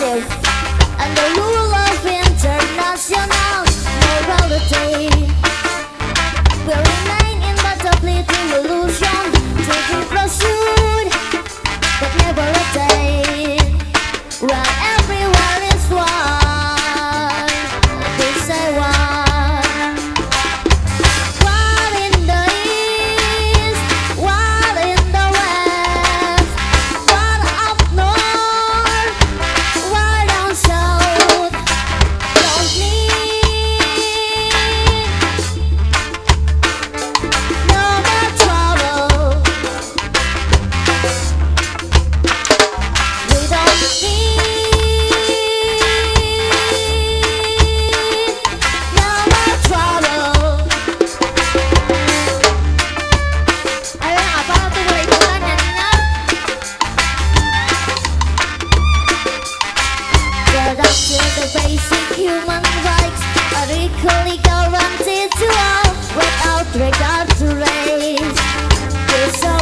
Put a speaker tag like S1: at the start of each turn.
S1: inclusive and the rule of international morality. We remain in battlefield revolution, taking pursuit but never attain. While everywhere is one, we say one. One in the east, one in the west, one up north, one down south. Don't need no more trouble. We don't need no more trouble. Ayo yang apa tuh boleh ikutan nyanyinya? Get up to the basic human rights are equally guaranteed to all without regard to race. We're so